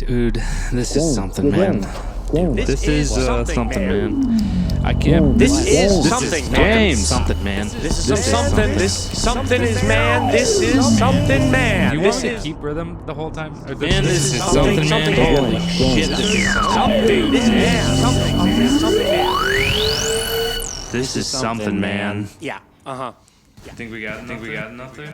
Dude, this is something, man. This is something, man. I can't. This is something, man. Something, man. This is something. This something is man. This is something, man. You want to keep rhythm the whole time? Or Man, this is something, man. Holy shit, this is something. This is something, man. Yeah. Think we got enough there?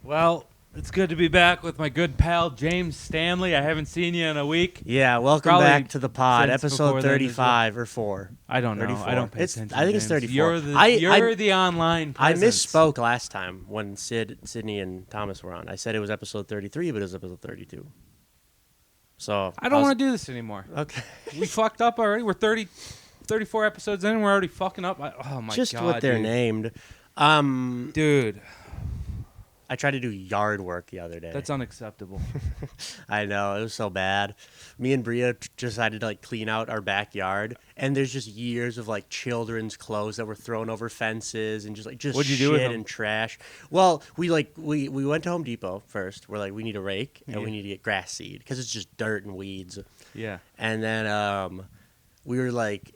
Well, it's good to be back with my good pal James Stanley. I haven't seen you in a week. Yeah, welcome Probably back to the pod, since episode before then as 35 or 4. I don't know. 34. I don't pay It's- attention. I think it's James. 34. You're the online I presence. misspoke last time when Sydney, and Thomas were on. I said it was episode 33, but it was episode 32. So I don't want to do this anymore. Okay. We fucked up already. We're 34 episodes in, and we're already fucking up. Oh my Just god, what they're dude. named. Dude, I tried to do yard work the other day. that's unacceptable. I know, it was so bad. Me and Bria decided to clean out our backyard, and there's just years of children's clothes that were thrown over fences and just What'd you do with shit them? and trash. Well, we went to Home Depot first. We're like, we need a rake and we need to get grass seed because it's just dirt and weeds. Yeah. And then we were like,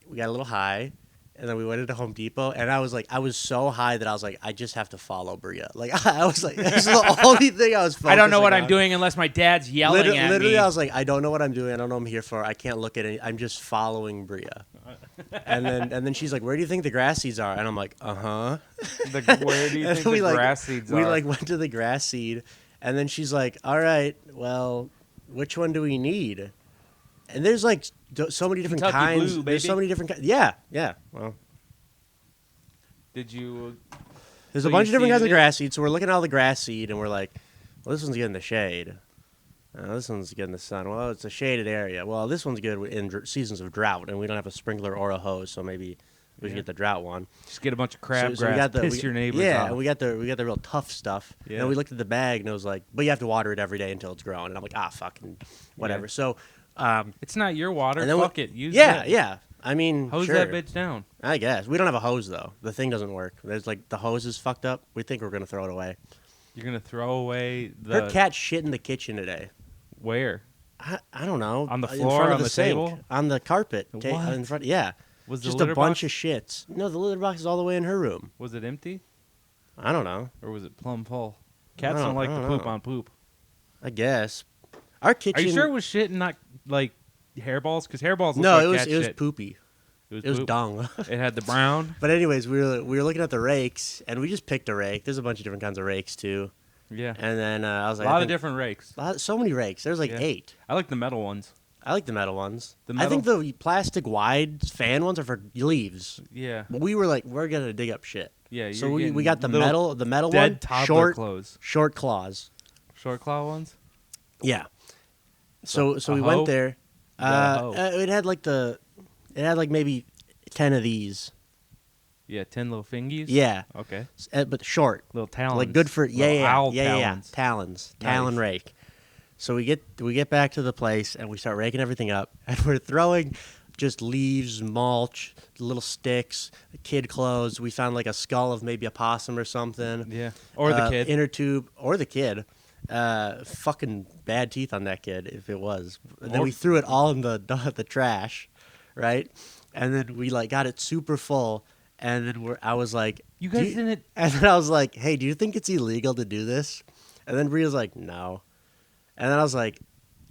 we got a little high. And then we went into Home Depot, and I was so high that I was like, I just have to follow Bria. I was like, this is the only thing I was focusing I don't know what on. I'm doing unless my dad's yelling at me. Literally, I was like, I don't know what I'm doing. I don't know what I'm here for. I can't look at it. I'm just following Bria. and then she's like, where do you think the grass seeds are? And I'm like, uh-huh. Where do you think the grass seeds are? We went to the grass seed, and then she's like, all right, well, which one do we need? And there's so many different Kentucky kinds. Blue, There's so baby. many different kinds. Yeah. Well, Did you? there's So a bunch you of different kinds of seeded it? grass seed. So we're looking at all the grass seed, and we're like, well, this one's good in the shade. This one's good in the sun. Well, it's a shaded area. Well, this one's good in seasons of drought, and we don't have a sprinkler or a hose, so maybe we should get the drought one. Just get a bunch of crabgrass, we got piss your neighbors Yeah, off. and we got the real tough stuff. Yeah. And we looked at the bag, and it was like, but you have to water it every day until it's grown. And I'm like, fucking whatever. Yeah. So. It's not your water. And then Fuck it. Use yeah, it. yeah. I mean, Hose sure. that bitch down. I guess we don't have a hose though. The thing doesn't work. There's the hose is fucked up. We think we're gonna throw it away. You're gonna throw away the Her cat shit in the kitchen today. where? I don't know. On the in floor, front of on the sink, table? on the carpet, What? in front. Yeah, Was the just litter a bunch box, of shits. No, the litter box is all the way in her room. Was it empty I don't know. or was it plumb full? Cats I don't like don't to poop know. on poop. I guess our kitchen. Are you sure it was shit and not like hairballs? Because hairballs look No, like it was cat it was shit. poopy. It It was poop. dung. It had the brown. But anyways, we were looking at the rakes, and we just picked a rake. There's a bunch of different kinds of rakes too. Yeah. And then I was A like, lot of different rakes. so many rakes. There's Yeah. 8. I like the metal ones. I like the metal ones. The I think metal- the plastic wide fan ones are for leaves. Yeah. But we were like, we're gonna dig up shit. Yeah. So you're we getting got the little metal dead one, toddler clothes. short claws. Short claw ones. Yeah. So a we hoe? went there. got a hoe. It had maybe 10 of these. Yeah. 10 little fingies. Yeah. Okay. But short. Little talons. Like good for Little owl yeah. talons. Talons. Nice. Talon rake. So we get back to the place and we start raking everything up and we're throwing just leaves, mulch, little sticks, kid clothes. We found a skull of maybe a possum or something. Yeah. Or the kid. Inner tube or the kid. Fucking bad teeth on that kid if it was. And then Or- we threw it all in the trash, right? And then we got it super full. And then I was like, You "Do guys didn't. And then I was like, hey, do you think it's illegal to do this? And then Bria's like, no. And then I was like,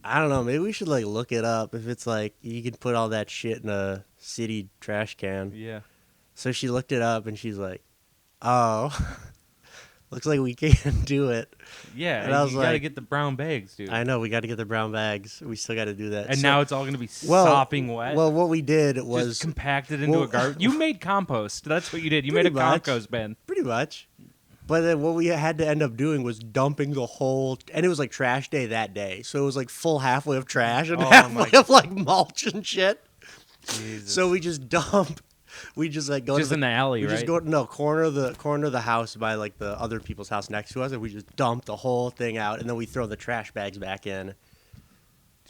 I don't know, maybe we should look it up if it's you can put all that shit in a city trash can. Yeah. So she looked it up and she's like, oh, looks like we can't do it. Yeah. And I was you gotta like- get the brown bags, dude. I know, we got to get the brown bags. We still got to do that. and So- now it's all gonna be well, sopping wet. Well, what we did was just compacted into a well- garbage. You made compost. That's what you did. You made a Pretty much. compost bin. pretty much. But then what we had to end up doing was dumping the whole, and it was trash day that day. So it was full halfway of trash and Oh halfway my- of mulch and shit. Jesus. So we just dump. We just go just to in the alley, we right? just go corner of the house by the other people's house next to us, and we just dump the whole thing out, and then we throw the trash bags back in.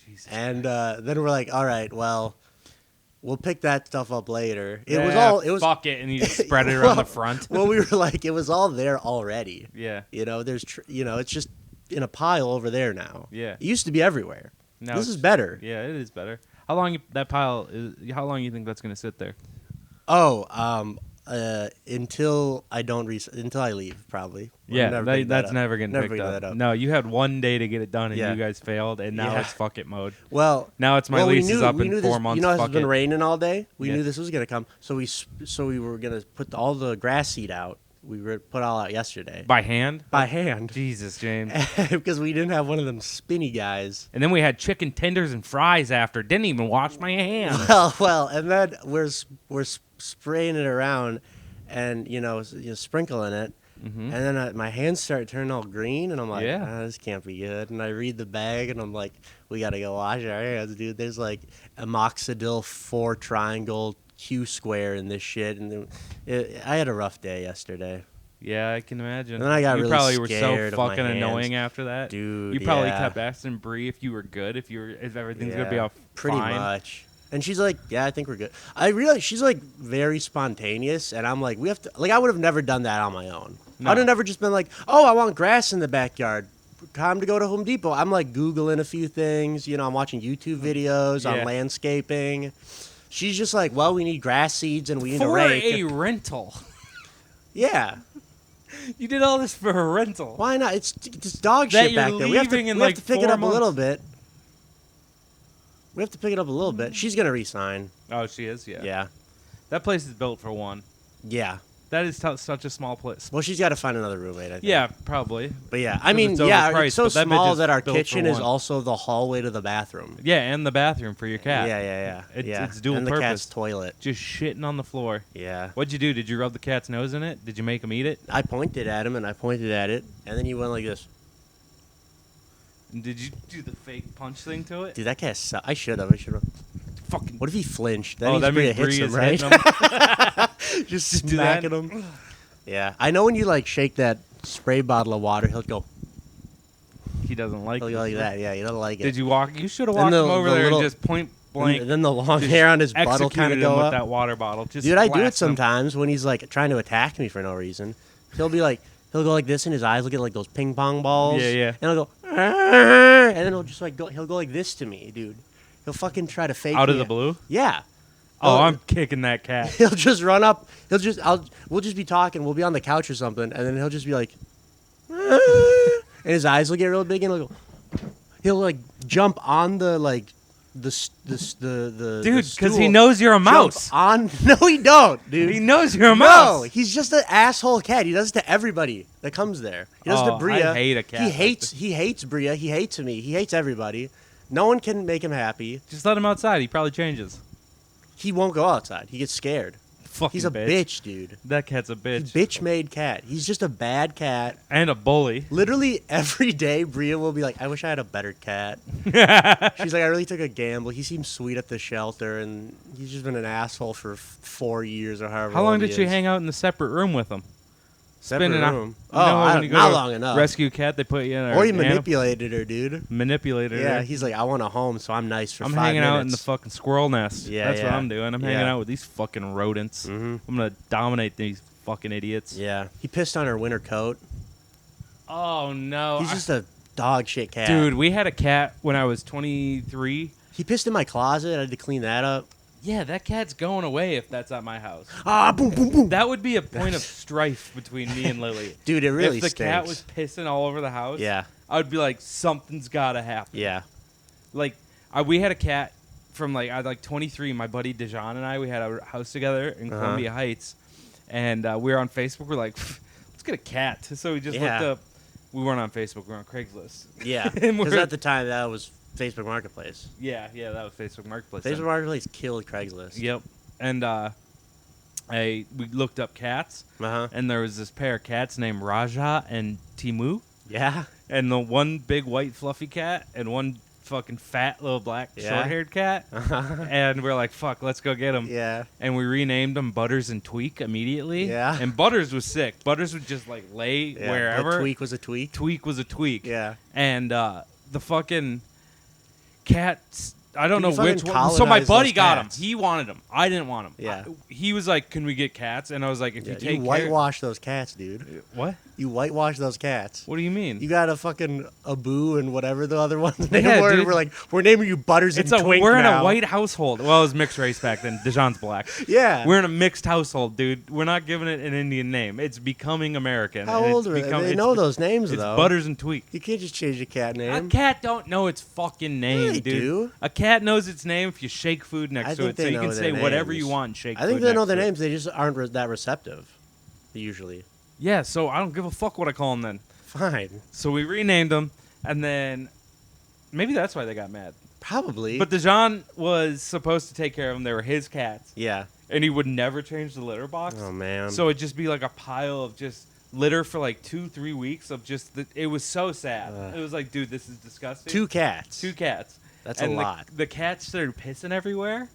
Jesus. And then we're like, all right, well, we'll pick that stuff up later. It was Yeah, all it was. fuck it, and you just spread it around the front. Well, we were it was all there already. Yeah. There's it's just in a pile over there now. Yeah. It used to be everywhere. Now This is better. Yeah, it is better. How long you think that's gonna sit there? Oh, until I leave, probably. Yeah, that's never getting picked that up. up. No, you had one day to get it done, and Yeah. you guys failed, and now Yeah. it's fuck it mode. Well, Now it's my lease is up we in knew 4 this, months. You know, it's fuck been it. raining all day. We Yeah. knew this was gonna come, so we were gonna put all the grass seed out. We were put all out yesterday By hand. by hand Jesus, James. because we didn't have one of them spinny guys. And then we had chicken tenders and fries after. Didn't even wash my hands. Well, and then we're spraying it around, and sprinkling it, and then my hands start turning all green, and I'm like, this can't be good. And I read the bag, and I'm like, we gotta go wash our hands, dude. There's like amoxidil 4 triangle Q square in this shit, and I had a rough day yesterday. Yeah, I can imagine. And then I got you really probably were scared so of my fucking hands. annoying after that, Dude, You probably yeah. kept asking Bree if you were good, if everything's gonna be Yeah, all pretty fine. much. And she's like, yeah, I think we're good. I realize she's like very spontaneous, and I'm like, we have to. Like, I would have never done that on my own. No. I'd have never just been like, oh, I want grass in the backyard. Time to go to Home Depot. I'm like Googling a few things. I'm watching YouTube videos Yeah. on landscaping. She's just like, well, we need grass seeds and we need a For rake. a rental. Yeah. You did all this for a rental. Why not? It's dog That shit you're back there. We have to leaving in, we have like, to pick 4 it up months. a little bit. We have to pick it up a little bit. She's gonna resign. Oh, she is. Yeah. Yeah. That place is built for one. Yeah. That is such a small place. Well, she's got to find another roommate, I think. Yeah, probably. But yeah, I 'Cause mean, it's yeah, overpriced, it's so but that bitch small is that our built for kitchen is one. also the hallway to the bathroom. Yeah, and the bathroom for your cat. Yeah. It's dual and the purpose. cat's toilet. Just shitting on the floor. Yeah. What'd you do? Did you rub the cat's nose in it? Did you make him eat it? I pointed at him and I pointed at it, and then he went like this. And did you do the fake punch thing to it? Dude, that cat sucks. I should have. Fucking. What if he flinched? That Oh, means that Bria means hits Bree him, is right? hitting him. Just Do that? smacking him. Yeah. I know when you like shake that spray bottle of water, he'll go. He doesn't like He'll it. go like that. Yeah, he doesn't like it. Did you walk? You should have Then walked the- him over the there little- and just point blank. And then the long just hair on his butt will kind executed of go him with up. that water bottle. Just Dude, I do it blasting him. sometimes when he's like trying to attack me for no reason. He'll be like, he'll go like this, and his eyes will get like those ping pong balls. Yeah. And he'll go, "Arr!" and then he'll just like he'll go like this to me, dude. He'll fucking try to fake Out of me. the blue? Yeah. Oh, I'm kicking that cat. He'll just run up. We'll just be talking. We'll be on the couch or something, and then he'll just be like, "Arr!" and his eyes will get real big, and he'll like jump on the like the Dude, because he stool, knows you're a jump mouse. on. No, he don't, dude. He knows you're a No, mouse. he's just an asshole cat. He does it to everybody that comes there. He does it to Oh, Bria. I hate a cat He like hates Bria. He hates me. He hates everybody. No one can make him happy. Just let him outside. He probably changes. He won't go outside. He gets scared. Fucking He's a bitch, dude. That cat's a bitch. Bitch-made cat. He's just a bad cat. And a bully. Literally every day, Bria will be like, I wish I had a better cat. She's like, I really took a gamble. He seems sweet at the shelter, and he's just been an asshole for 4 years or however How long long did he she is. hang out in the separate room with him? Separate Spinning out- room. You know Oh, when I you don't, go not to long enough. Rescue cat, they put you in. Or he manipulated her, dude. Manipulated. Yeah, her. he's like, I want a home, so I'm nice for I'm 5 hanging minutes. out in the fucking squirrel nest. Yeah, That's what yeah. I'm doing. I'm hanging Yeah. out with these fucking rodents. Mhm. I'm gonna dominate these fucking idiots. Yeah, he pissed on her winter coat. Oh no. He's just a dog shit cat. Dude, we had a cat when I was 23. He pissed in my closet. I had to clean that up. Yeah, that cat's going away if that's at my house. Ah, boom, boom, boom. That would be a point of strife between me and Lily. Dude, it really if the stinks. cat was pissing all over the house, Yeah, I would be like, something's gotta happen. yeah. Like, we had a cat from like I was like 23. My buddy Dejan and I, we had a house together in Uh-huh. Columbia Heights, and we were on Facebook. We're like, let's get a cat. So we just Yeah. looked up. We weren't on Facebook. We were on Craigslist. Yeah, And because we're- at the time that was Facebook Marketplace. Yeah, that was Facebook Marketplace. Facebook then. Marketplace killed Craigslist. Yep. And we looked up cats, Uh-huh. and there was this pair of cats named Raja and Timu, Yeah. and the one big white fluffy cat, and one fucking fat little black Yeah. short-haired cat. And we're like, fuck, let's go get them. Yeah. And we renamed them Butters and Tweak immediately. Yeah. And Butters was sick. Butters would just like lay Yeah. wherever. That tweak was a tweak. Tweak was a tweak. Yeah. And the fucking cats. I don't Dude, you know which fucking one. So my colonize buddy those got him. cats. He wanted them. I didn't want them. Yeah. He was like, "Can we get cats?" And I was like, "If Yeah, you take you care." whitewash those cats, dude. What? You whitewash those cats. What do you mean? You got a fucking Abu and whatever the other ones name Yeah, were. dude. We're like, we're naming you Butters and Twink We're in now. a white household. Well, it was mixed race back then. Dijon's black. Yeah. We're in a mixed household, dude. We're not giving it an Indian name. It's becoming American. How and old it's are they? They know those names, it's though. Butters and Tweak. You can't just change a cat name. A cat don't know its fucking name, Yeah, they dude. do. A cat knows its name if you shake food next I to think it, so they you can know say their whatever names. you want and shake I think food they know next their to it. names. They just aren't that receptive, usually. Yeah, so I don't give a fuck what I call them then. Fine. So we renamed them, and then maybe that's why they got mad. Probably. But Dijon was supposed to take care of them. They were his cats, yeah. and he would never change the litter box. Oh, man. So it'd just be like a pile of just litter for like 2-3 weeks of just it was so sad. It was like, dude, this is disgusting. 2 cats. 2 cats. That's and a lot. The cats started pissing everywhere.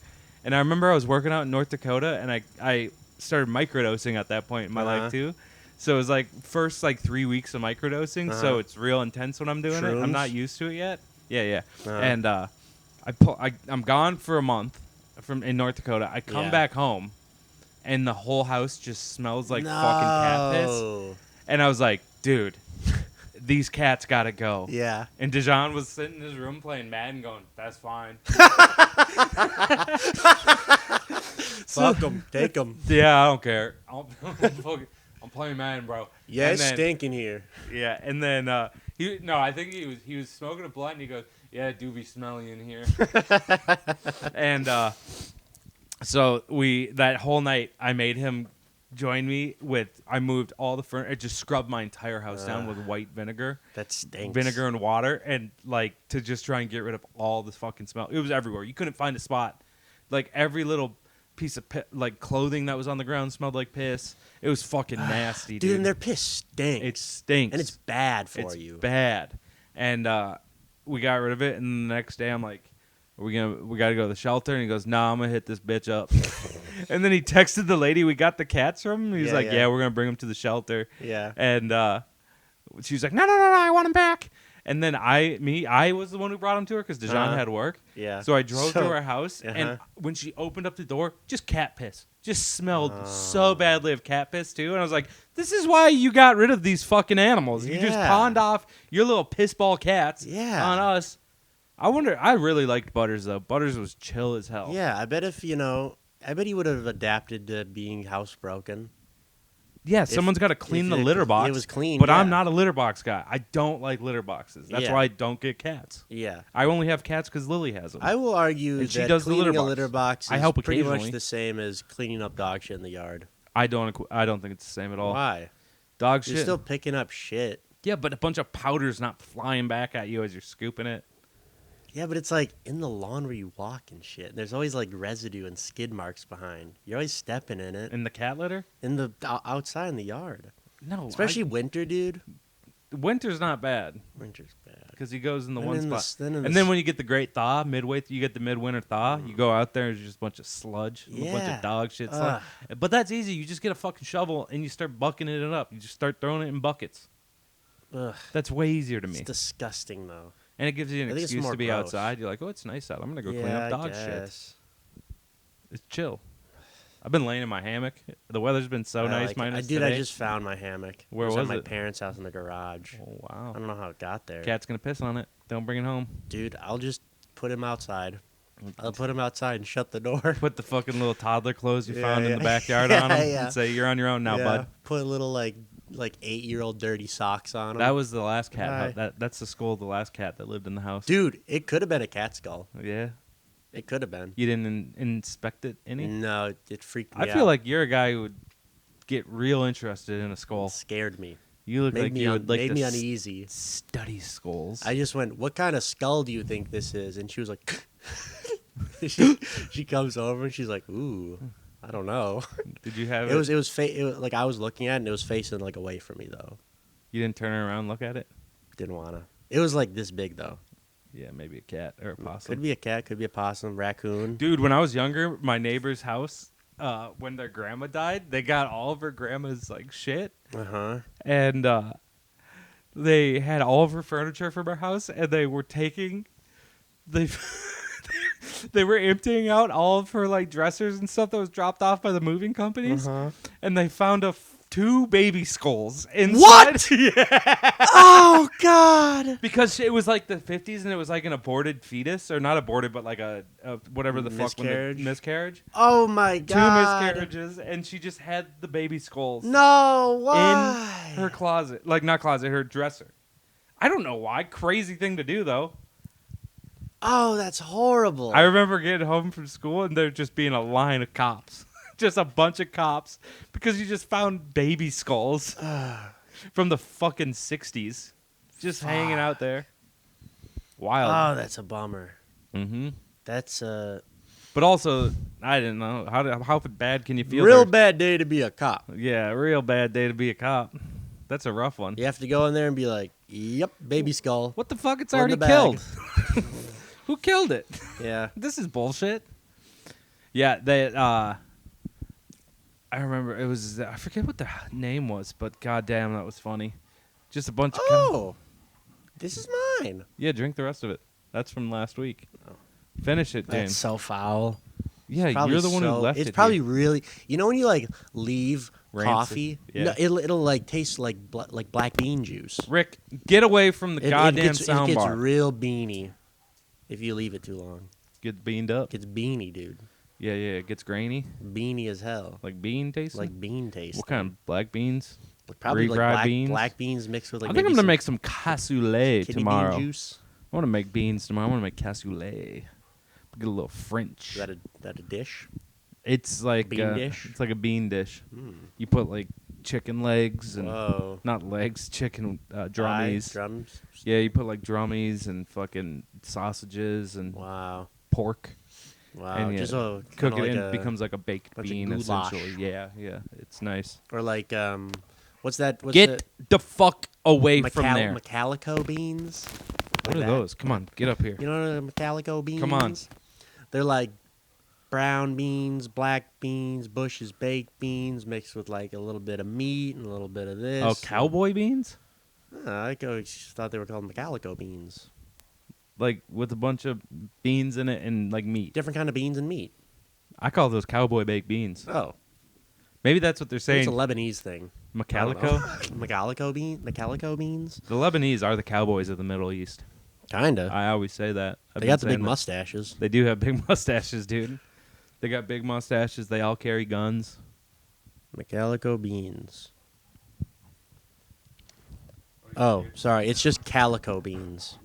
And I remember I was working out in North Dakota, and I started microdosing at that point in my life too. So it was like first like 3 weeks of microdosing. So it's real intense when I'm doing it. I'm not used to it yet. Yeah. And I'm gone for a month in North Dakota. I come back home, and the whole house just smells like fucking cat piss. And I was like, dude, these cats gotta go. Yeah. And Dijon was sitting in his room playing Madden, going, "That's fine." Fuck them. Take them. Yeah, I don't care. I'm playing Madden, bro. Yeah, and it's then, stinking here. Yeah, and then I think he was smoking a blunt, and he goes, "Yeah, it do be smelly in here." And so that whole night I made him join me I moved all the furniture. I just scrubbed my entire house down with white vinegar. That stinks. Vinegar and water, and like to just try and get rid of all this fucking smell. It was everywhere. You couldn't find a spot. Like every little piece of like clothing that was on the ground smelled like piss. It was fucking nasty, dude. And their piss stinks. It stinks. And it's bad for it's you. Bad. And we got rid of it, and the next day I'm like, we got to go to the shelter, and he goes, "Nah, I'm gonna hit this bitch up." And then he texted the lady we got the cats from. He's like, "Yeah, we're gonna bring them to the shelter." Yeah. And she was like, "No, I want him back." And then I was the one who brought him to her because Dijon had work. Yeah. So I drove to her house, and when she opened up the door, just cat piss. Just smelled so badly of cat piss, too. And I was like, this is why you got rid of these fucking animals. You just pawned off your little pissball cats on us. I really liked Butters, though. Butters was chill as hell. Yeah, I bet he would have adapted to being housebroken. Yeah, someone's got to clean the litter box. It was clean, but I'm not a litter box guy. I don't like litter boxes. That's Yeah. why I don't get cats. Yeah. I only have cats because Lily has them. I will argue And she that does the cleaning litter a box. litter box is I help pretty much occasionally. the same as cleaning up dog shit in the yard. I don't think it's the same at all. Why? Dog You're shit. still picking up shit. Yeah, but a bunch of powder's not flying back at you as you're scooping it. Yeah, but it's like in the lawn where you walk and shit. There's always like residue and skid marks behind. You're always stepping in it. In the cat litter? In the outside in the yard. No. Especially winter, dude. Winter's not bad Winter's bad. because he goes in the And one in the spot. s- And then when you get the great thaw, you get the midwinter thaw, you go out there and there's just a bunch of sludge, a bunch Yeah. of dog shit. Sludge. But that's easy. You just get a fucking shovel and you start bucketing it up. You just start throwing it in buckets. Ugh, That's way easier to me. it's disgusting though. And it gives you an I think it's excuse more to be gross. outside. You're like, oh, it's nice out. I'm going to go clean Yeah, up dog I shit. guess. It's chill. I've been laying in my hammock. The weather's been so nice. Like it. Minus Dude, today. I just found my hammock. Where it was was at my it? parents' house in the garage. Oh, I wow. don't know how it got there. Cat's going to piss on it. Don't bring it home. Dude, I'll just put him outside. I'll put him outside and shut the door. Put the fucking little toddler clothes you Yeah, found in yeah. the backyard Yeah, on him yeah. and say, you're on your own now, Yeah, bud. Put little like 8-year-old dirty socks on him. That was the last cat. Hi. That's the skull of the last cat that lived in the house. Dude, it could have been a cat skull. Yeah. It could have been. You didn't inspect it any? No, it freaked me I out. feel like you're a guy who would get real interested in a It skull. scared me. You look like you would like made to me uneasy. study skulls. I just went, "What kind of skull do you think this is?" And she was like, she comes over and she's like, "Ooh, I don't know." Did you have It was like I was looking at it and it was facing like away from me though. You didn't turn around and look at it? Didn't wanna. It was like this big though. Yeah, maybe a cat or a possum. Could be a cat, could be a possum, raccoon. Dude, when I was younger, my neighbor's house, when their grandma died, they got all of her grandma's like shit, and they had all of her furniture from her house, and they were they were emptying out all of her like dressers and stuff that was dropped off by the moving companies, and they found a 2 baby skulls inside. What? Yeah. Oh God! Because it was like the 50s and it was like an aborted fetus, or not aborted, but like a whatever the Miscarriage? fuck miscarriage. Oh my 2 God! miscarriages, and she just had the baby skulls No, why? in her closet, like not closet, her dresser. I don't know why. Crazy thing to do though. Oh, that's horrible. I remember getting home from school and there just being a line of cops. Just a bunch of cops because you just found baby skulls from the fucking 60s just hanging out there. Wild. Oh, that's a bummer. Mm-hmm. That's But also, I didn't know. How bad can you feel? real there? bad day to be a cop. Yeah, real bad day to be a cop. That's a rough one. You have to go in there and be like, "Yep, baby skull." What the fuck? It's Or in already the bag. killed. Who killed it? Yeah. This is bullshit. Yeah, they I remember it was, I forget what the name was, but goddamn, that was funny. Just a bunch of Oh, this is mine. yeah, drink the rest of it. That's from last week. Finish it, That's James. so foul. Yeah, Probably you're the one who so- left it. It's probably here. really. You know when you like leave Rancid. coffee, Yeah. no, it'll like taste like like black bean juice. Rick, get away from the It goddamn gets soundbar. real beany if you leave it too long. Get beaned up. It gets beany, dude. Yeah, it gets grainy, Beany as hell. like bean tasting. Like bean taste. What kind of black beans? Probably like refried black beans? beans mixed with like. I think I'm maybe gonna some make some cassoulet kidney tomorrow. bean juice. I want to make beans tomorrow. I want to make cassoulet. Get a little French. Is that a dish? It's like Bean dish? It's like a bean dish. Mm. You put like chicken legs and Whoa. not legs, chicken Thigh, drummies. drums. Yeah, you put like drummies and fucking sausages and Wow. pork. Wow. And Just cook it like and it becomes like a baked bunch of bean goulash. essentially. Yeah, it's nice. or like what's that? What's Get the fuck away the from there. Macalico beans? What Like are that. those? Come on, get up here. You know the Macalico beans? Come on. They're like brown beans, black beans, Bush's baked beans mixed with like a little bit of meat and a little bit of this. Oh, cowboy beans? I always thought they were called Macalico beans. Like with a bunch of beans in it and like meat. Different kind of beans and meat. I call those cowboy baked beans. Oh, Maybe that's what they're it's saying. a Lebanese thing. Macalico? Macalico beans? The Lebanese are the cowboys of the Middle East. Kinda. I always say that. I've They been got the big saying that. mustaches. They do have big mustaches, dude. They got big mustaches. They all carry guns. Macalico beans. Oh, sorry. It's just calico beans.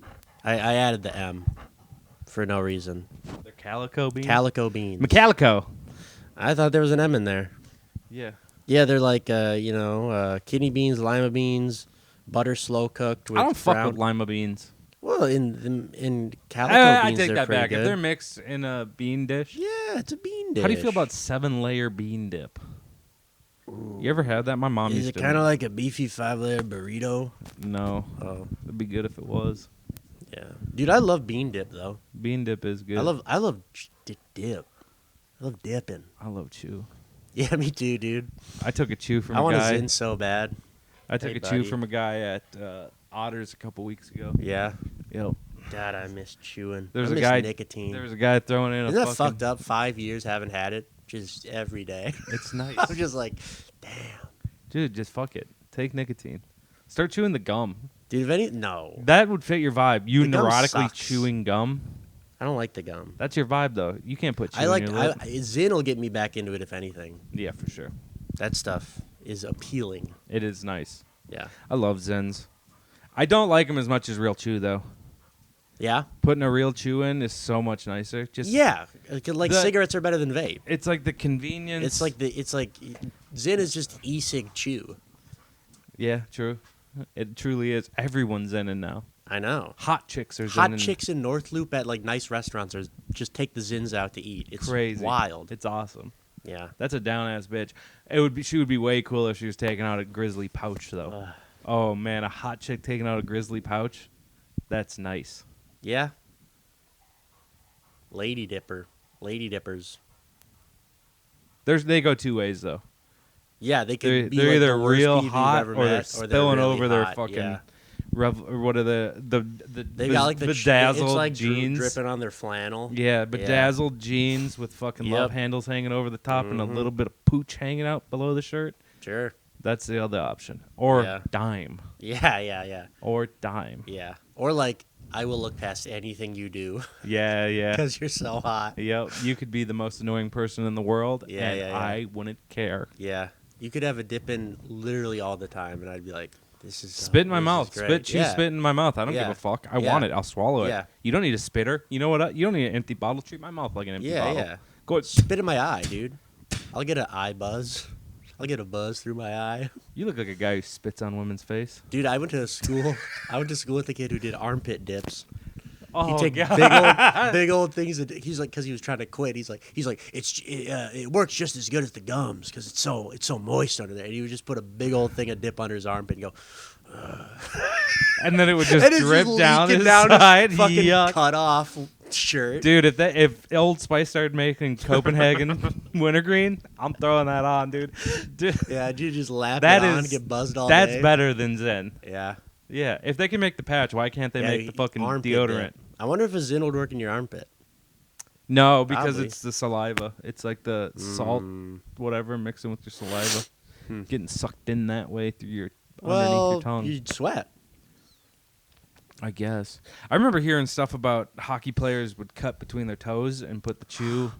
I added the M for no reason. They're calico beans? Calico beans. Macalico. I thought there was an M in there. Yeah. Yeah, they're like kidney beans, lima beans, butter slow cooked with I don't fuck brown. with lima beans. Well, in calico I beans, take they're that pretty back. good. If they're mixed in a bean dish. Yeah, it's a bean dish. How do you feel about 7-layer bean dip? You ever had that? My mom Is used it to. kind of like a beefy 5-layer burrito? No. Oh, It'd be good if it was. yeah, dude, I love bean dip though. Bean dip is good. I love dip. I love dipping. I love chew. Yeah, me too, dude. I took a chew from I a want to guy. zin so bad. I took Hey, a chew buddy. from a guy at Otters a couple weeks ago. Yeah, Yo, God, I miss chewing. There's I a miss guy- nicotine. there was a guy throwing in a Isn't that fucking. fucked up? 5 years haven't had it, just every day. It's nice, I'm just like, damn, dude. Just fuck it. Take nicotine. Start chewing the gum. dude. If no, That would fit your vibe. You The gum neurotically sucks. chewing gum. I don't like the gum. That's your vibe, though. You can't put chew I in like your lip. Zin will get me back into it if anything. Yeah, for sure. That stuff is appealing. It is nice. Yeah, I love Zens. I don't like them as much as real chew, though. yeah, Putting a real chew in is so much nicer. Just yeah. Like The- cigarettes are better than vape. It's like the convenience. It's like Zin is just e-cig chew. Yeah, true. It truly is. Everyone's Zenning now. I know. Hot chicks are Hot Zenning. chicks in North Loop at like nice restaurants are just take the Zins out to eat. It's Crazy. wild. It's awesome. Yeah. That's a down ass bitch. It would be. She would be way cooler if she was taking out a grizzly pouch, though. Ugh. Oh man, a hot chick taking out a grizzly pouch. That's nice. Yeah. Lady dippers. They go two ways though. Yeah, they could They're, be they're like either the worst real people you've hot ever or they're met, spilling really over their hot, fucking. yeah. Or what are the They got like the bedazzled it's like jeans? dripping on their flannel. Yeah, bedazzled jeans with fucking love Yep. handles hanging over the top and a Mhm. little bit of pooch hanging out below the shirt. Sure. That's the other option. Or Yeah. dime. Yeah. Or dime. Yeah. Or like, I will look past anything you do Yeah. because you're so hot. Yep. You could be the most annoying person in the world, Yeah, and yeah. I wouldn't care. Yeah. You could have a dip in literally all the time, and I'd be like, this is Spit in my this is mouth. great. Spit, chew, Yeah. spit in my mouth. I don't give Yeah. a fuck. I Yeah. want it. I'll swallow it. Yeah. You don't need a spitter. You know what? You don't need an empty bottle. Treat my mouth like an empty Yeah, bottle. yeah. Go ahead. Spit in my eye, dude. I'll get an eye buzz. I'll get a buzz through my eye. You look like a guy who spits on women's face. Dude, I went to school. I went to school with a kid who did armpit dips. Oh, He'd take God. big old things. He's like, because he was trying to quit. He's like, it works just as good as the gums because it's so moist under there. And he would just put a big old thing of dip under his armpit and go, And then it would just and it's drip just down leaking his down side. his fucking Yuck. cut off shirt. Dude, if Old Spice started making Copenhagen wintergreen, I'm throwing that on, dude. Yeah, dude, just laugh That it on, is- get buzzed all That's day. better than Zen. Yeah. Yeah, if they can make the patch, why can't they Yeah, make the fucking armpit deodorant? dip. I wonder if a Zin would work in your armpit. No, because Probably. it's the saliva. It's like the salt, whatever, mixing with your saliva, getting sucked in that way through your underneath Well, your tongue. you'd sweat. I guess. I remember hearing stuff about hockey players would cut between their toes and put the chew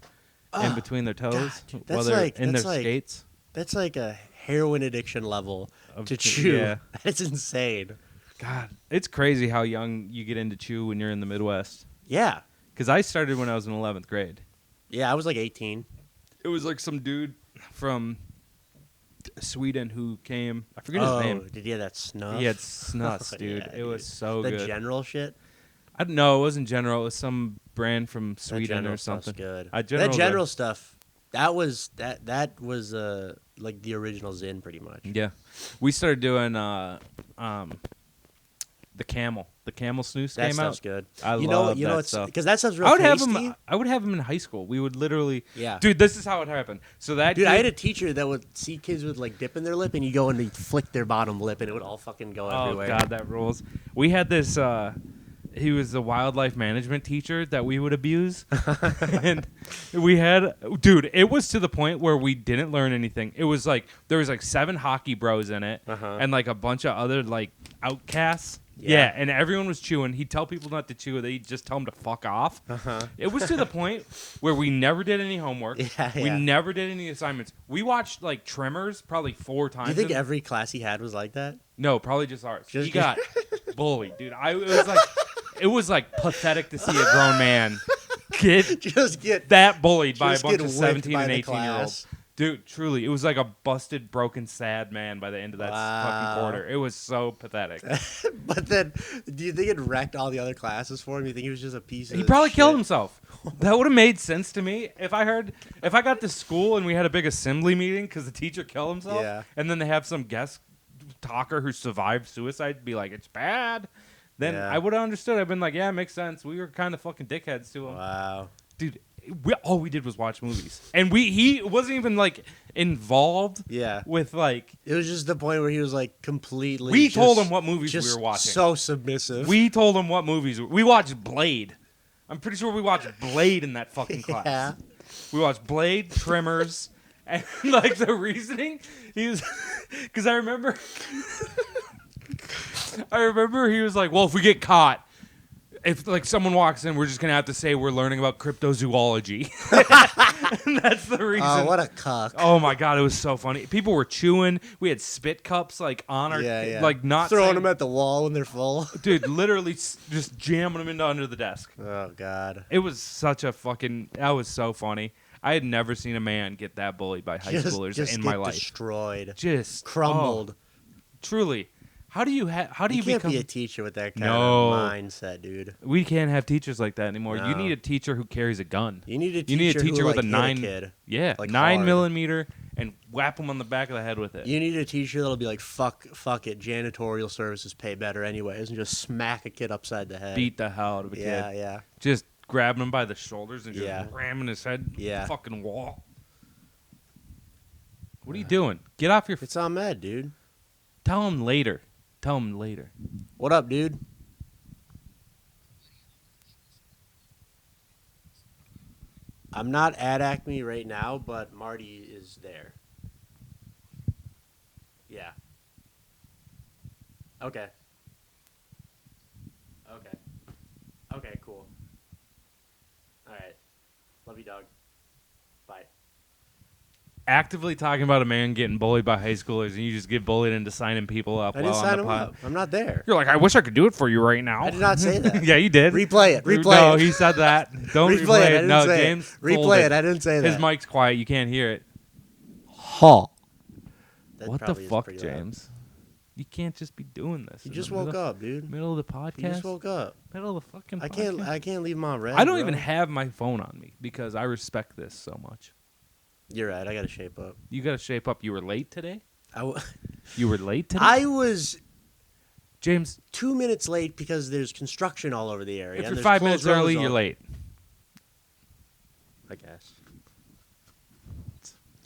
in between their toes dude, while that's they're like- in their that's like- skates. That's like a heroin addiction level Of to chew- chew. yeah. That's insane. God, it's crazy how young you get into chew when you're in the Midwest. Yeah. Because I started when I was in 11th grade. Yeah, I was like 18. It was like some dude from Sweden who came. I forget his name. Did he have that snuff? He had snuss, dude. Yeah, it was dude. so the good. general shit. I don't know. It wasn't General. It was some brand from That Sweden general or stuff's something. good. General's That good. general stuff. That was like the original Zin, pretty much. Yeah, we started doing the camel. The camel snooze That came stuff's out. good. I you love know, that it's stuff. because that stuff's real I would have tasty. him. I would have him in high school. We would literally. Yeah. Dude, this is how it happened. So that Dude, kid, I had a teacher that would see kids with like dip in their lip, and you go and you flick their bottom lip, and it would all fucking go Oh everywhere. God, that rules. We had this. He was a wildlife management teacher that we would abuse, and we had, dude. It was to the point where we didn't learn anything. It was like there was like 7 hockey bros in it, and like a bunch of other like outcasts. Yeah, and everyone was chewing. He'd tell people not to chew. They'd just tell them to fuck off. It was to the point where we never did any homework. We never did any assignments. We watched like Tremors probably 4 times. Do you think every class he had was like that? No, probably just ours. Just He got bullied, dude. It was like pathetic to see a grown man get Just get that bullied by a just bunch get of whipped 17 by and the 18-year-olds. class. Dude, truly, it was like a busted, broken, sad man by the end of that fucking quarter. It was so pathetic. But then, do you think it wrecked all the other classes for him? You think he was just a piece of He probably killed shit? himself. That would have made sense to me if I got to school and we had a big assembly meeting because the teacher killed himself, Yeah. and then they have some guest talker who survived suicide be like, it's bad. Then Yeah. I would have understood. I've been like, yeah, it makes sense. We were kind of fucking dickheads to him. Wow. Dude, all we did was watch movies. And he wasn't even like involved Yeah. with like, It was just the point where he was like completely. we told just- him what movies we just were watching. So submissive. We told him what movies. We watched Blade. I'm pretty sure we watched Blade in that fucking class. Yeah. We watched Blade, Tremors, and like the reasoning, he was, because I remember he was like, well, if we get caught, if like someone walks in, we're just gonna have to say we're learning about cryptozoology. And that's the reason. Oh, what a cuck. Oh my god, it was so funny. People were chewing. We had spit cups like on our, like not throwing saying- them at the wall when they're full. Dude, literally just jamming them into under the desk. Oh God. It was such a fucking. That was so funny. I had never seen a man get that bullied by high schoolers just in get my life. destroyed. Just Crumbled. Truly, how do you you can't become? be a teacher with that kind No. of mindset, dude. We can't have teachers like that anymore. You No. need a teacher who carries a gun. You need a teacher, You need a teacher who, with like, a hit 9. kid. Yeah, Like, 9mm and whap him on the back of the head with it. You need a teacher that'll be like, fuck it, janitorial services pay better anyways, and just smack a kid upside the head. Beat the hell out of a Yeah, kid. yeah. Just grabbing him by the shoulders and just Yeah. ramming his head Yeah. fucking wall. What are you doing? Get off your. It's on med, dude. Tell him later. Tell him later. What up, dude? I'm not at Acme right now, but Marty is there. Yeah. Okay. Okay. Okay, cool. All right. Love you, dog. Bye. Actively talking about a man getting bullied by high schoolers, and you just get bullied into signing people up I didn't while sign on the him pod. up. I'm not there. You're like, I wish I could do it for you right now. I did not say that. Yeah, you did. Replay it. Replay no, it. he said that. Don't Replay it. I it. didn't No, say James. it. Replay it. I didn't say that. His mic's quiet. You can't hear it. Ha. What the fuck, James? You can't just be doing this. You just woke up, dude. Middle of the podcast. You just woke up. Middle of the fucking. I podcast? can't leave him on red. I don't bro. even have my phone on me because I respect this so much. You're right. I got to shape up. You got to shape up. You were late today. I You were late today. was James, 2 minutes late because there's construction all over the area. if and you're there's 5 minutes closed roads early, you're all- late. I guess.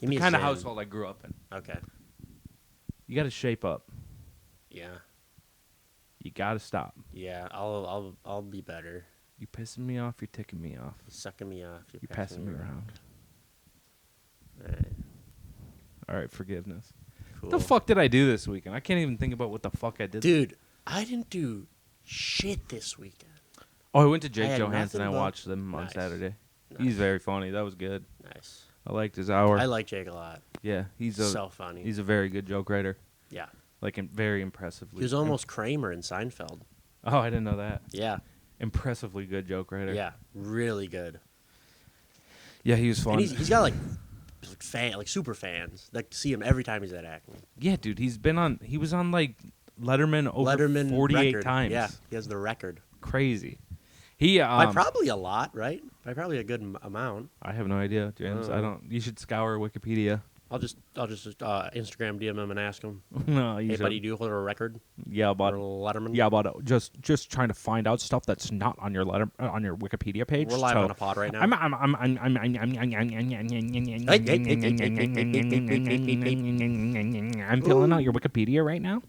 Give The me a kind of Zen. household I grew up in. Okay. You got to shape up. Yeah. You got to stop. Yeah. I'll be better. You pissing me off. You're ticking me off. You're sucking me off. You're passing me around. All right. All right, forgiveness. Cool. What the fuck did I do this weekend? I can't even think about what the fuck I did. Dude, I didn't do shit this weekend. Oh, I went to I Jake had Johansson. nothing I but- watched them on Nice. Saturday. Nice. He's very funny. That was good. Nice. I liked his hour. I like Jake a lot. Yeah, he's So funny. He's a very good joke writer. Yeah. Like very impressively. He was almost Kramer in Seinfeld. Oh, I didn't know that. Yeah. Impressively good joke writer. Yeah. Really good. Yeah, he was fun. And he's got like super fans that see him every time he's at Acme. Yeah, dude, he was on like Letterman over Letterman 48 record. times. Yeah, he has the record. Crazy. He By probably a lot, right? By probably a good amount. I have no idea, James. I don't. You should scour Wikipedia. I'll just Instagram DM him and ask him. No, you Hey, should. buddy, do you hold a record Yeah, for but Letterman? just trying to find out stuff that's not on your on your Wikipedia page. We're live so on a pod right now. I'm filling out your Wikipedia right now.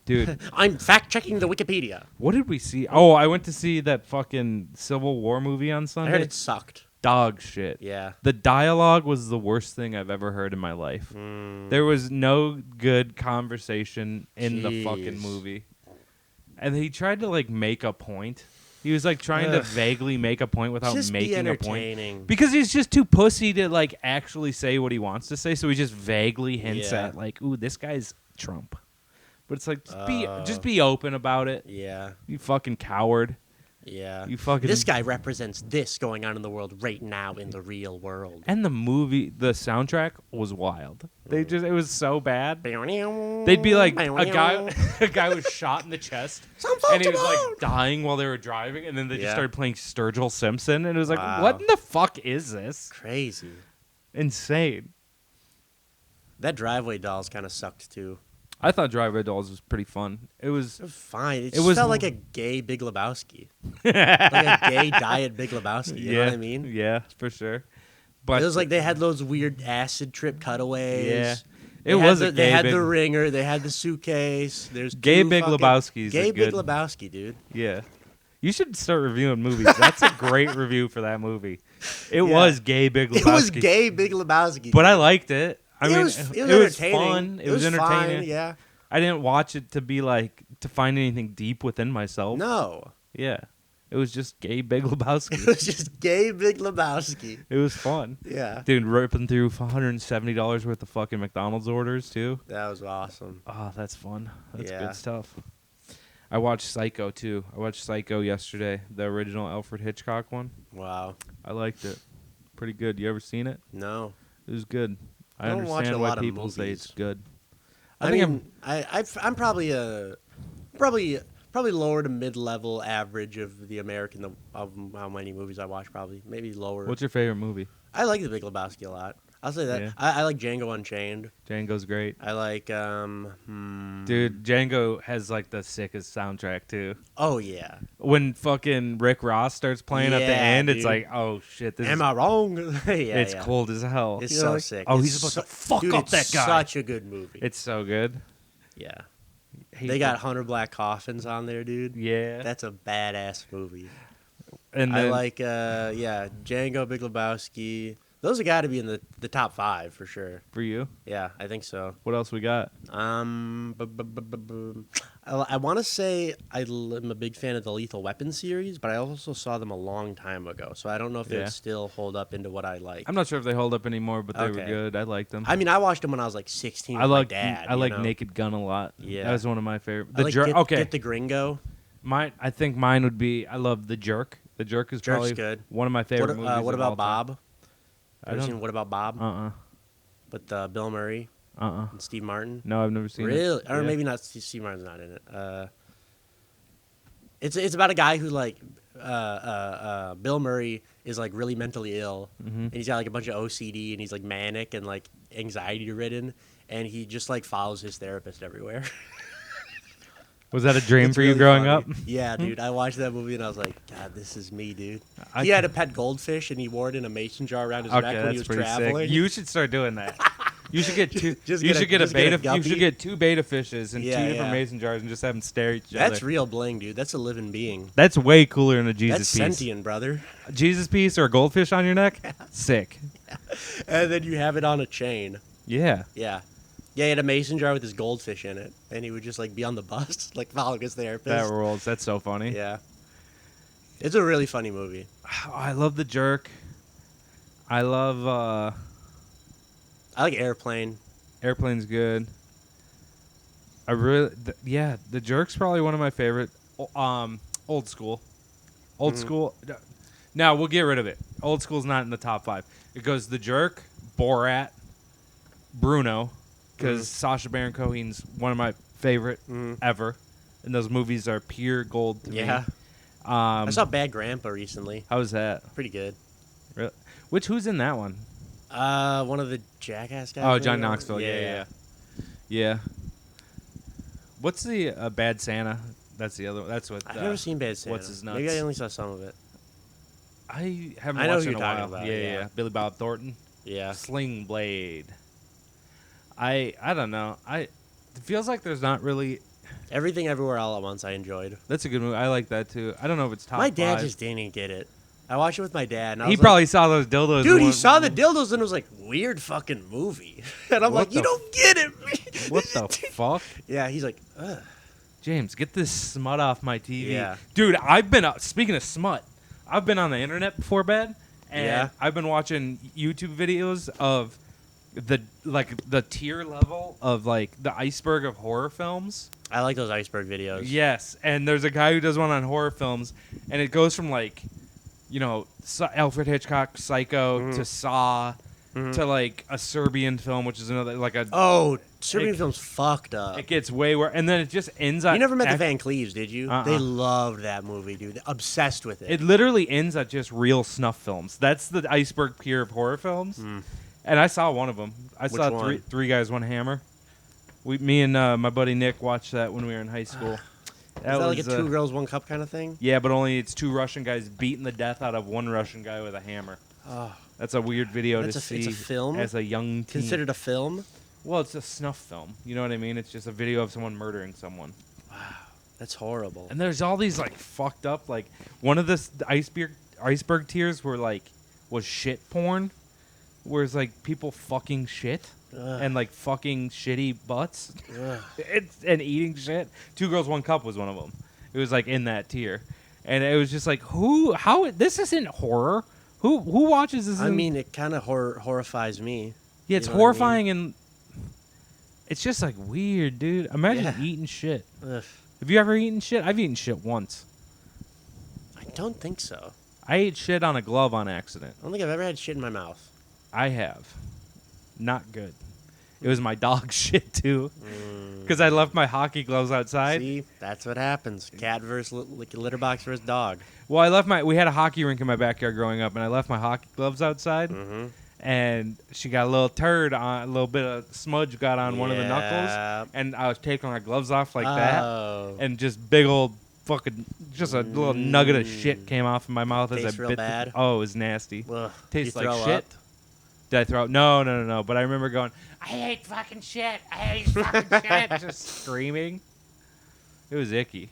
Dude, I'm fact checking the Wikipedia. what did we see? Oh, I went to see that fucking Civil War movie on I Sunday. heard it sucked. Dog shit. Yeah. The dialogue was the worst thing I've ever heard in my life. There was no good conversation in the fucking Jeez. movie. And he tried to like make a point. He was like trying to Ugh. vaguely make a point without Just be making a point. entertaining. Because he's just too pussy to like actually say what he wants to say, so he just vaguely hints Yeah. at like, "Ooh, this guy's Trump." But it's like just be open about it. Yeah. You fucking coward. Yeah. You fucking This guy represents this going on in the world right now in the real world. And the soundtrack was wild. It was so bad. They'd They'd be like a guy was shot in the chest, and he was like dying while they were driving, and then they just Yeah. started playing Sturgill Simpson, and it was like, Wow. what in the fuck is this? Crazy. Insane. That driveway dolls kind of sucked too. I thought Driveway Dolls was pretty fun. It was It was fine. It It just was- felt like a gay Big Lebowski. Like a gay diet Big Lebowski. You know what I mean? Yeah, for sure. But It was like they had those weird acid trip cutaways. Yeah. They It had was the, a They gay had Big- the ringer. They had the suitcase. There's Gay two Big fucking- Lebowski's Gay a Big good- Lebowski, dude. yeah. You should start reviewing movies. That's a great review for that movie. It Yeah. was Gay Big Lebowski. It was gay Big Lebowski. But I liked it. I mean, it was it was entertaining. fun. It was entertaining. Fine, yeah. I didn't watch it to be like to find anything deep within myself. No. Yeah. It was just Gay Big It Lebowski. was just gay Big Lebowski. It was fun. Yeah. Dude, ripping through $170 worth of fucking McDonald's orders too. That was awesome. Oh, that's fun. That's Yeah. good stuff. I watched Psycho too. I watched Psycho yesterday, the original Alfred Hitchcock one. Wow. I liked it. Pretty good. You ever seen it? No. It was good. I don't watch understand a why lot of people say movies. it's good. I mean, I'm probably lower to mid-level average of the American of how many movies I watch. Probably maybe lower. What's your favorite movie? I like The Big Lebowski a lot. I'll say that. Yeah. I like Django Unchained. Django's great. I like Dude, Django has like the sickest soundtrack too. Oh yeah. When fucking Rick Ross starts playing at the Yeah, end, it's dude. like, oh shit, this Am is I wrong? Yeah, it's yeah. cold as hell. It's You so know, like, sick. Oh, It's he's supposed so- to fuck dude, up it's that guy. Such a good movie. It's so good. Yeah. He- They got Hunter Black Coffins on there, dude. yeah, That's a badass movie. and I then like Django, Big Lebowski. Those have got to be in the top 5 for sure. For you? Yeah, I think so. What else we got? I want to say I'm a big fan of the Lethal Weapon series, but I also saw them a long time ago, so I don't know if they Yeah. would still hold up into what I like. I'm not sure if they hold up anymore, but they were Okay. good. I liked them. I mean, I watched them when I was like 16 with I like my dad. I like you know? Naked Gun a lot. Yeah. That was one of my favorite. I like Get the Gringo. I think mine would be. I love The Jerk. The Jerk is Jerk's probably good. one of my favorite movies. What of all about Bob? time. I Ever don't. seen What About Bob? With Bill Murray and Steve Martin. No, I've never seen it. Really? Or Yeah. maybe not. Steve Martin's not in it. It's about a guy who like Bill Murray is like really mentally ill, and he's got like a bunch of OCD, and he's like manic and like anxiety ridden, and he just like follows his therapist everywhere. Was that a dream It's for you really growing funny. up? Yeah, dude. I watched that movie and I was like, God, this is me, dude. I He had a pet goldfish and he wore it in a mason jar around his neck when he was pretty traveling. sick. You should start doing that. You should get two. Just you get a- should get a just get a beta. You guppy. should get 2 beta fishes and Yeah, 2 different yeah. mason jars and just have them stare at each That's other. real bling, dude. That's a living being. That's way cooler than a Jesus That's piece. sentient, brother. A Jesus piece or a goldfish on your neck? Sick. And then you have it on a chain. Yeah. Yeah. Yeah, he had a mason jar with his goldfish in it, and he would just like be on the bus, like following his therapist. That rules. That's so funny. Yeah. It's a really funny movie. I love The Jerk. I love I like Airplane. Airplane's good. I really The Jerk's probably one of my favorite. Old school. Old school. Now we'll get rid of it. Old school's not in the top 5. It goes The Jerk, Borat, Bruno, because Sacha Baron Cohen's one of my favorite ever, and those movies are pure gold to me. Yeah. I saw Bad Grandpa recently. How was that? Pretty good. Really? Who's in that one? One of the Jackass guys. Oh, maybe? John Knoxville. Yeah. What's the Bad Santa? That's the other one. That's what. I've never seen Bad Santa. What's his nuts? Maybe I only saw some of it. I haven't I know watched who it in you're a talking while. about, Yeah, yeah. yeah. Billy Bob Thornton. Yeah. Sling Blade. I don't know. It feels like there's not really. Everything Everywhere All at Once I enjoyed. That's a good movie. I like that too. I don't know if it's top My dad 5. just didn't get it. I watched it with my dad. And I He was probably like, saw those dildos. dude, and he went, saw the dildos and was like, weird fucking movie. And I'm What like, you the don't get it. What the fuck? Yeah, he's like, ugh. James, get this smut off my TV. Yeah. Dude, I've been speaking of smut, I've been on the internet before bed, and Yeah. I've been watching YouTube videos of the tier level of like the iceberg of horror films. I like those iceberg videos. Yes, and there's a guy who does one on horror films, and it goes from like, Alfred Hitchcock Psycho to Saw to like a Serbian film, which is another like a. Oh, Serbian film's fucked up. It gets way worse, and then it just ends on. You never met the Van Cleaves, did you? Uh-uh. They loved that movie, dude. They're obsessed with it. It literally ends at just real snuff films. That's the iceberg tier of horror films. And I saw one of them. I saw one? three guys, one hammer. Me and my buddy Nick watched that when we were in high school. Is that like a 2 girls, 1 cup kind of thing? Yeah, but only it's 2 Russian guys beating the death out of 1 Russian guy with a hammer. Oh, That's a weird video That's to a- see it's a film? as a young teen. considered a film? Well, it's a snuff film. You know what I mean? It's just a video of someone murdering someone. That's horrible. And there's all these like fucked up like one of the iceberg tiers was shit porn, where it's like people fucking shit and like fucking shitty butts and eating shit. 2 girls, 1 cup was one of them. It was like in that tier, and it was just like how this isn't horror. Who watches this? I mean, it kind of horrifies me. yeah, it's you know what I horrifying and it's just like weird, dude. Imagine Yeah. eating shit. Ugh. Have you ever eaten shit? I've eaten shit once. I don't think so. I ate shit on a glove on accident. I don't think I've ever had shit in my mouth. I have. Not good. It was my dog shit too, because I left my hockey gloves outside. See, that's what happens. Cat versus litter box versus dog. Well, we had a hockey rink in my backyard growing up, and I left my hockey gloves outside. And she got a little turd on, a little bit of smudge got on one of the Yeah. knuckles, and I was taking my gloves off like that, Oh. and just big old fucking, just a little nugget of shit came off in my mouth as Tastes I real bit. bad? Oh, it was nasty. Ugh. Tastes You throw like shit. up? Did I throw? No. But I remember going, I hate fucking shit. I hate fucking shit. Just screaming. It was icky.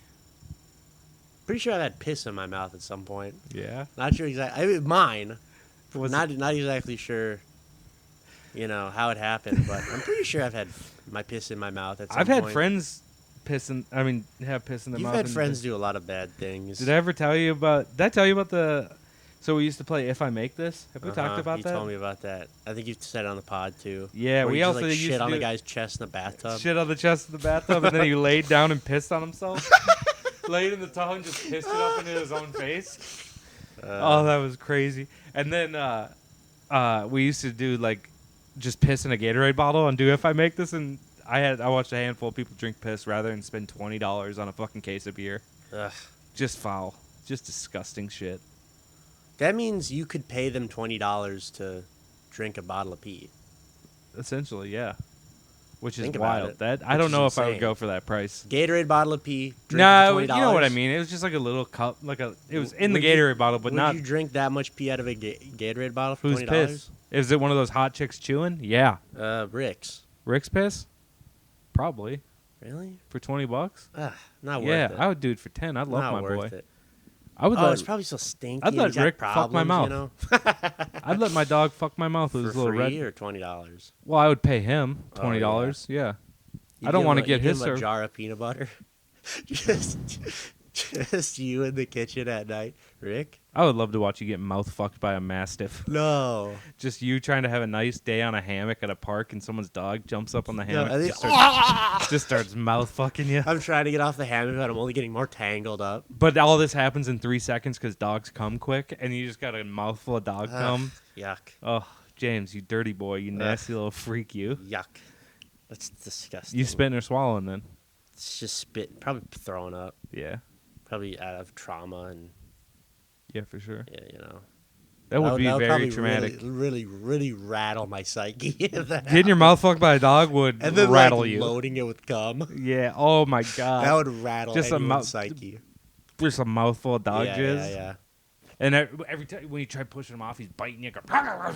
Pretty sure I've had piss in my mouth at some point. Yeah. Not sure exactly. I mean, mine. Not exactly sure, how it happened, but I'm pretty sure I've had my piss in my mouth at some I've point. had friends have piss in their mouth. You've had friends do a lot of bad things. Did I ever tell you about? Did I tell you about the? So we used to play If I Make This. Have we talked about that? You told me about that. I think you said it on the pod too. Yeah, where we you just, also used shit to on the do- guy's chest in the bathtub. Shit on the chest of the bathtub, and then he laid down and pissed on himself. Laid in the tub and just pissed it up into his own face. Oh, that was crazy. And then we used to do just piss in a Gatorade bottle and do If I Make This, and I watched a handful of people drink piss rather than spend $20 on a fucking case of beer. Ugh. Just foul. Just disgusting shit. That means you could pay them $20 to drink a bottle of pee. Essentially, yeah. Which is Think about wild. it. That I Which don't is know if I would insane. go for that price. Gatorade bottle of pee. Drink No, for you $20. know what I mean. It was just like a little cup, it was in the Would you- Gatorade bottle, but Would not you drink that much pee out of a Gatorade bottle for whose $20? piss. Is it one of those hot chicks chewing? Yeah. Rick's. Rick's piss? Probably. Really? For $20? Not worth Yeah, it. I would do it for 10. I love Not my worth boy. it. I would It's probably so stinky. I'd and let he's got Rick fuck my problems, I'd let my dog fuck my mouth with For his little free red. or $20? Well, I would pay him Oh, $20. Yeah. You I don't give want him to get you his give him a serve. jar of peanut butter. just you in the kitchen at night, Rick. I would love to watch you get mouth fucked by a mastiff. No. Just you trying to have a nice day on a hammock at a park, and someone's dog jumps up on the hammock, I think- just starts mouth fucking you. I'm trying to get off the hammock, but I'm only getting more tangled up. But all this happens in 3 seconds because dogs come quick, and you just got a mouthful of dog cum. Yuck. Oh, James, you dirty boy, you nasty little freak, you. Yuck. That's disgusting. You spitting or swallowing then? It's just spit. Probably throwing up. Yeah. Probably out of trauma and, Yeah, for sure. yeah, That would be would very probably traumatic. Really, really rattle my psyche. if that Getting your mouth fucked by a dog would and then rattle like you. loading it with cum. Yeah. Oh my god. That would rattle just a anyone's mouth- psyche. Just a mouthful of dog yeah, jizz. yeah, And every time when you try pushing him off, he's biting you.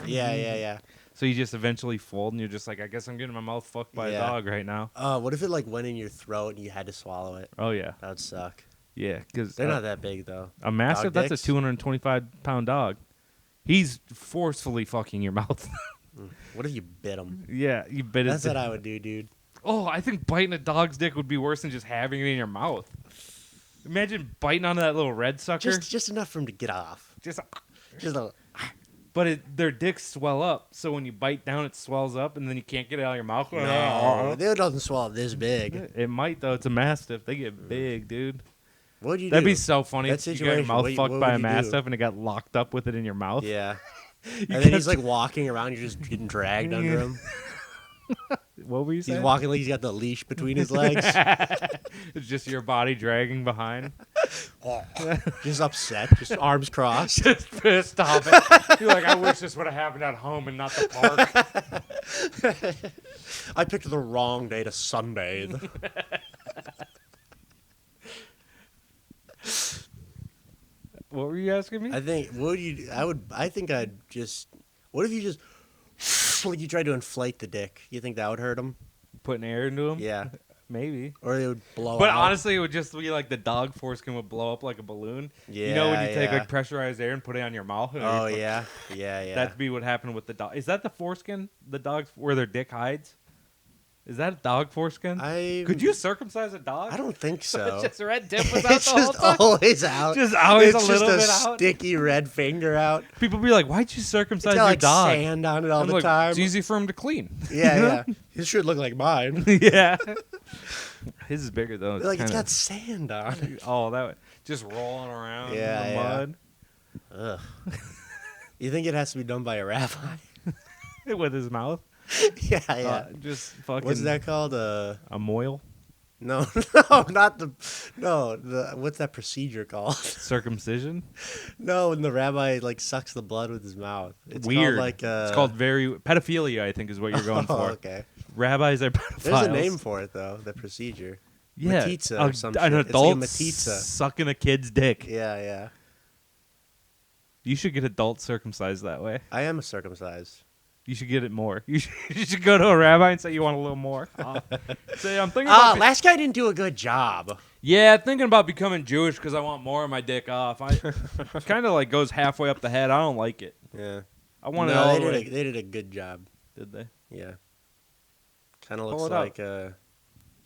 yeah. So you just eventually fold, and you're just like, I guess I'm getting my mouth fucked by a Yeah. dog right now. What if it went in your throat and you had to swallow it? Oh yeah. That would suck. Yeah, because They're not that big though. a mastiff, Dog that's dicks? a 225-pound dog. He's forcefully fucking your mouth. What if you bit them? Yeah, you bit his That's what I would do, dude. Oh, I think biting a dog's dick would be worse than just having it in your mouth. Imagine biting onto that little red sucker. Just enough for them to get off. Just Just a, but their dicks swell up, so when you bite down, it swells up, and then you can't get it out of your mouth. no, it doesn't swallow this big. It might though. It's a mastiff. They get big, dude. What would you That'd do? be so funny That if you got your situation, mouth what fucked would by a you do? mastiff and it got locked up with it in your mouth. Yeah. You And then he's kept- walking around. You're just getting dragged under him. What were you He's saying? walking like he's got the leash between his legs. It's just your body dragging behind. Just upset. Just arms crossed. Just pissed off it. You're like, I wish this would have happened at home and not the park. I picked the wrong day to sunbathe. What were you asking me? I think. What would you? I think I'd just. What if you just like you tried to inflate the dick? You think that would hurt him? Putting air into him? Yeah. Maybe. Or it would blow But out? honestly, it would just be like the dog foreskin would blow up like a balloon. You know when you take Yeah. like pressurized air and put it on your mouth? And Oh you- yeah. Yeah. That'd be what happened with the dog. Is that the foreskin? The dog's where their dick hides? Is that a dog foreskin? Could you circumcise a dog? I don't think so. It's just red tip was out It's the whole just time. always out. Just always it's a little just bit out. sticky red finger out. People be like, "Why'd you It's circumcise got your like dog?" sand on it all I'm the like, time. It's easy for him to clean. Yeah. His should look like mine. Yeah. His is bigger though. Like it's kinda- got sand on it. Oh, that just rolling around Yeah, in the yeah. mud Ugh. You think it has to be done by a rabbi? with his mouth. yeah, yeah. Just fucking. What's that called? A moil? No, not the. No, what's that procedure called? Circumcision? No, when the rabbi sucks the blood with his mouth. It's Weird. Called it's called pedophilia. I think is what you're going Oh, for. okay. Rabbis are pedophiles. There's a name for it though. The procedure. Yeah, Matitza or some an shit. It's like a adult matitza. sucking a kid's dick. Yeah, yeah. You should get adults circumcised that way. I am circumcised. You should get it more. You should go to a rabbi and say you want a little more. Say I'm thinking about. Last guy didn't do a good job. Yeah, thinking about becoming Jewish because I want more of my dick off. I kind of goes halfway up the head. I don't like it. Yeah. I want it No, all they the way. did. They did a good job. Did they? Yeah. Kind of Pull looks it up. like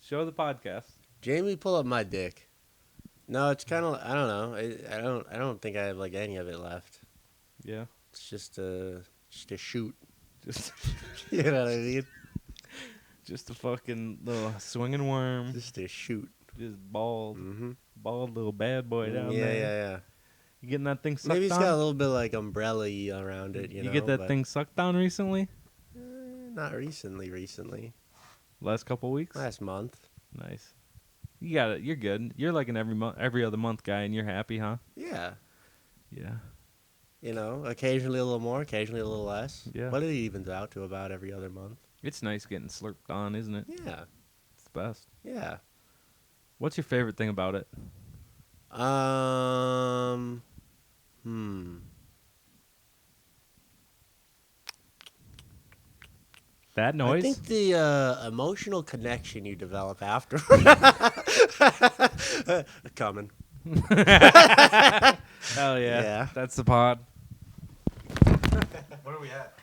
Show the podcast. Jamie, pull up my dick. No, it's kind of. I don't know. I don't think I have like any of it left. Yeah. It's just a shoot. Just You know what I mean? just a fucking little swinging worm. Just a shoot. Just bald. Mm-hmm. Bald little bad boy down Yeah, there. yeah. You getting that thing sucked Maybe it's on? got a little bit like umbrella-y around it. You know, get that but, thing sucked on recently? Not recently. Last couple weeks? Last month. Nice. You got it. You're good. You're like an every other month guy, and you're happy, huh? Yeah. Yeah. You know, occasionally a little more, occasionally a little less. Yeah. But it evens out to about every other month. It's nice getting slurped on, isn't it? Yeah. It's the best. Yeah. What's your favorite thing about it? That noise? I think the emotional connection you develop after. Coming. Hell yeah. Yeah. That's the pod. What are we at?